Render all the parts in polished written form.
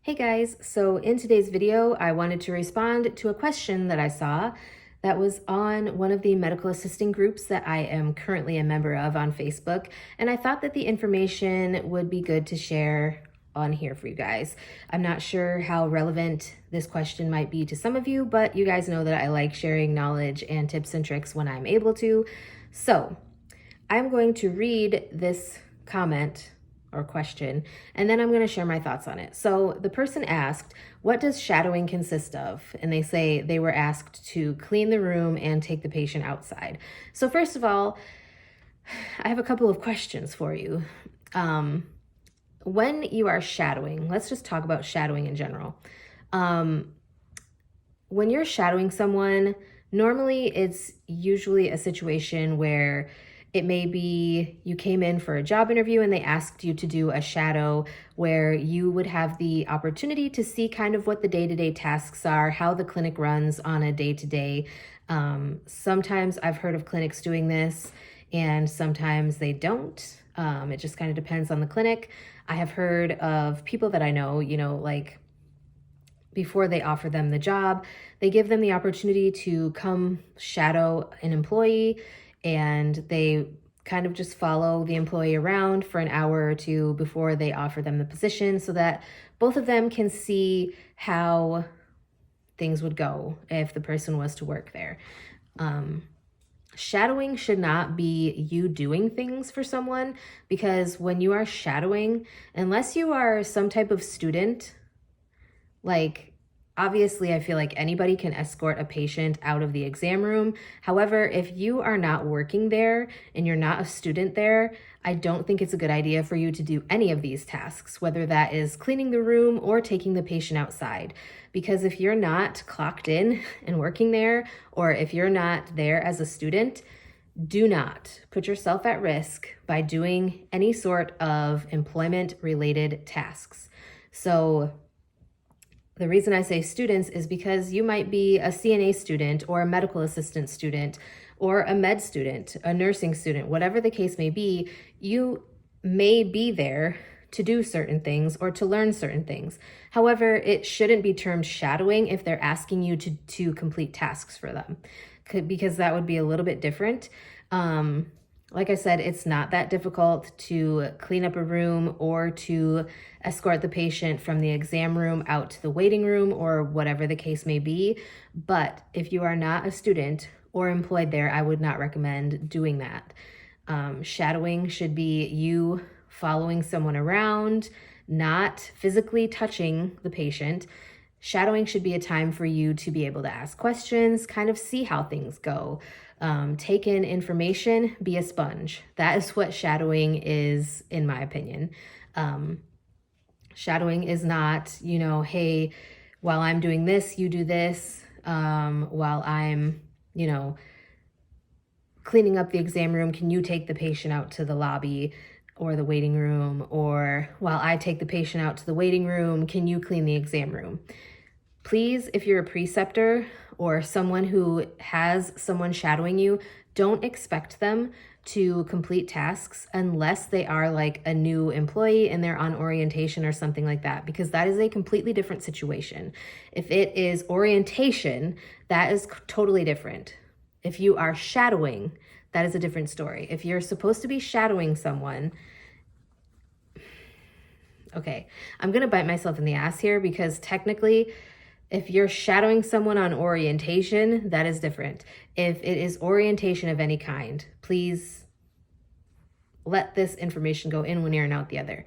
Hey guys, so in today's video, I wanted to respond to a question that I saw that was on one of the medical assisting groups that I am currently a member of on Facebook, and I thought that the information would be good to share on here for you guys. I'm not sure how relevant this question might be to some of you, but you guys know that I like sharing knowledge and tips and tricks when I'm able to. So I'm going to read this comment or question, and then I'm going to share my thoughts on it. So the person asked, what does shadowing consist of? And they say they were asked to clean the room and take the patient outside. So first of all, I have a couple of questions for you. When you are shadowing, let's just talk about shadowing in general. When you're shadowing someone, normally it's usually a situation where it may be you came in for a job interview and they asked you to do a shadow where you would have the opportunity to see kind of what the day-to-day tasks are, how the clinic runs on a day-to-day. Sometimes I've heard of clinics doing this and sometimes they don't. It just kind of depends on the clinic. I have heard of people that I know, like before they offer them the job, they give them the opportunity to come shadow an employee, and they kind of just follow the employee around for an hour or two before they offer them the position so that both of them can see how things would go if the person was to work there. Shadowing should not be you doing things for someone, because when you are shadowing, unless you are some type of student, like, obviously, I feel like anybody can escort a patient out of the exam room. However, if you are not working there and you're not a student there, I don't think it's a good idea for you to do any of these tasks, whether that is cleaning the room or taking the patient outside. Because if you're not clocked in and working there, or if you're not there as a student, do not put yourself at risk by doing any sort of employment-related tasks. So the reason I say students is because you might be a CNA student or a medical assistant student or a med student, a nursing student, whatever the case may be. You may be there to do certain things or to learn certain things. However, it shouldn't be termed shadowing if they're asking you to complete tasks for them, because that would be a little bit different. Like I said, it's not that difficult to clean up a room or to escort the patient from the exam room out to the waiting room or whatever the case may be. But if you are not a student or employed there, I would not recommend doing that. Shadowing should be you following someone around, not physically touching the patient. Shadowing should be a time for you to be able to ask questions, kind of see how things go. Take in information, be a sponge. That is what shadowing is, in my opinion. Shadowing is not, hey, while I'm doing this, you do this. While I'm, cleaning up the exam room, can you take the patient out to the lobby or the waiting room? Or while I take the patient out to the waiting room, can you clean the exam room? Please, if you're a preceptor or someone who has someone shadowing you, don't expect them to complete tasks unless they are like a new employee and they're on orientation or something like that, because that is a completely different situation. If it is orientation, that is totally different. If you are shadowing, that is a different story. If you're supposed to be shadowing someone, okay, I'm gonna bite myself in the ass here, because technically, if you're shadowing someone on orientation, that is different. If it is orientation of any kind, please let this information go in one ear and out the other.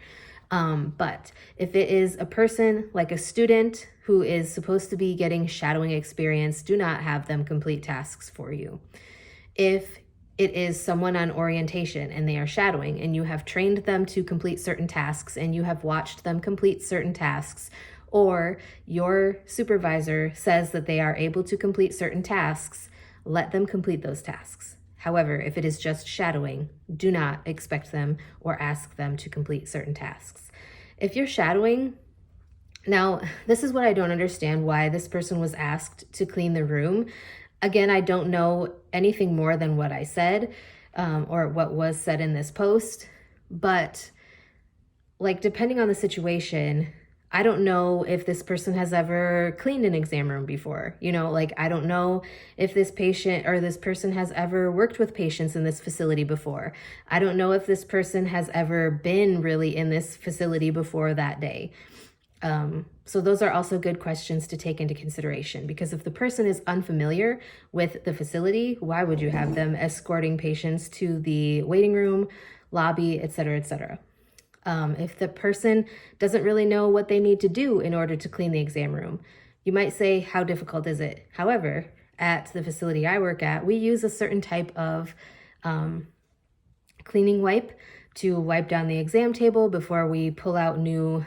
But if it is a person like a student who is supposed to be getting shadowing experience, do not have them complete tasks for you. If it is someone on orientation and they are shadowing and you have trained them to complete certain tasks and you have watched them complete certain tasks, or your supervisor says that they are able to complete certain tasks, let them complete those tasks. However, if it is just shadowing, do not expect them or ask them to complete certain tasks. If you're shadowing, now this is what I don't understand, why this person was asked to clean the room. Again, I don't know anything more than what I said or what was said in this post, but like, depending on the situation, I don't know if this person has ever cleaned an exam room before. You know, like I don't know if this patient or this person has ever worked with patients in this facility before. I don't know if this person has ever been really in this facility before that day. So those are also good questions to take into consideration, because if the person is unfamiliar with the facility, why would you have them escorting patients to the waiting room, lobby, et cetera, et cetera? If the person doesn't really know what they need to do in order to clean the exam room, you might say, how difficult is it? However, at the facility I work at, we use a certain type of cleaning wipe to wipe down the exam table before we pull out new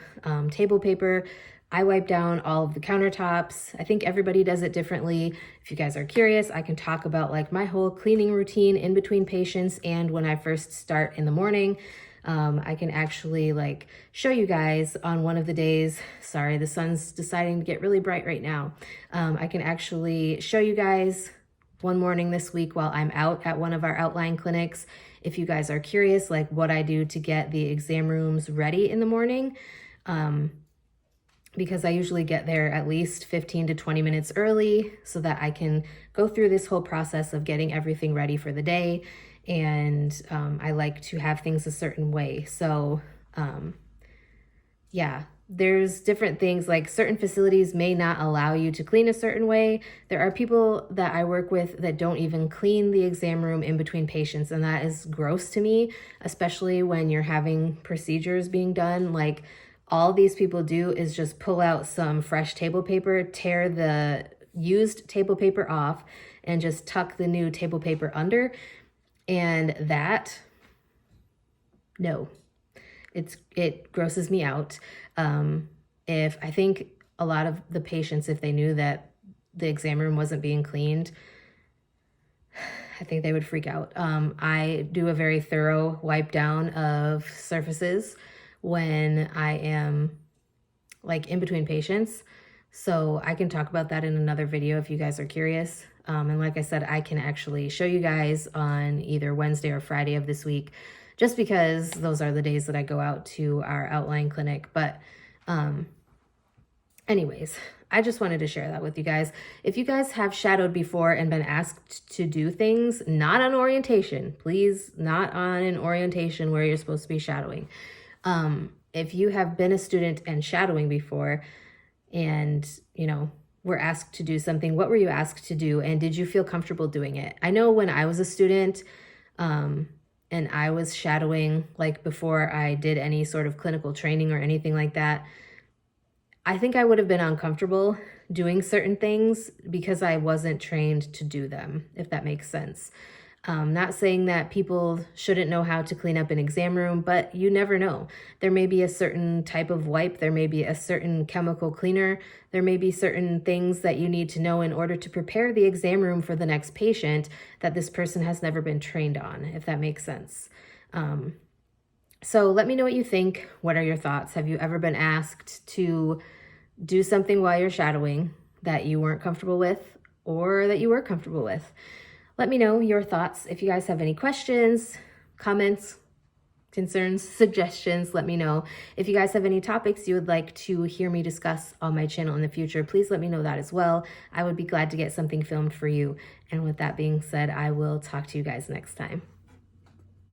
table paper. I wipe down all of the countertops. I think everybody does it differently. If you guys are curious, I can talk about like my whole cleaning routine in between patients and when I first start in the morning. I can actually like show you guys on one of the days. Sorry, the sun's deciding to get really bright right now. I can actually show you guys one morning this week while I'm out at one of our outline clinics. If you guys are curious, like what I do to get the exam rooms ready in the morning, because I usually get there at least 15 to 20 minutes early so that I can go through this whole process of getting everything ready for the day. And I like to have things a certain way. So yeah, there's different things, like certain facilities may not allow you to clean a certain way. There are people that I work with that don't even clean the exam room in between patients, and that is gross to me, especially when you're having procedures being done. Like all these people do is just pull out some fresh table paper, tear the used table paper off, and just tuck the new table paper under. And that, no, it grosses me out. If I think a lot of the patients, if they knew that the exam room wasn't being cleaned, I think they would freak out. I do a very thorough wipe down of surfaces when I am like in between patients. So I can talk about that in another video if you guys are curious. And like I said, I can actually show you guys on either Wednesday or Friday of this week, just because those are the days that I go out to our outline clinic. But anyways, I just wanted to share that with you guys. If you guys have shadowed before and been asked to do things, not on orientation, please, not on an orientation where you're supposed to be shadowing. If you have been a student and shadowing before and, you know, were asked to do something, what were you asked to do? And did you feel comfortable doing it? I know when I was a student, and I was shadowing, like before I did any sort of clinical training or anything like that, I think I would have been uncomfortable doing certain things because I wasn't trained to do them, if that makes sense. Not saying that people shouldn't know how to clean up an exam room, but you never know. There may be a certain type of wipe, there may be a certain chemical cleaner, there may be certain things that you need to know in order to prepare the exam room for the next patient that this person has never been trained on, if that makes sense. So let me know what you think. What are your thoughts? Have you ever been asked to do something while you're shadowing that you weren't comfortable with or that you were comfortable with? Let me know your thoughts. If you guys have any questions, comments, concerns, suggestions, let me know. If you guys have any topics you would like to hear me discuss on my channel in the future, please let me know that as well. I would be glad to get something filmed for you. And with that being said, I will talk to you guys next time.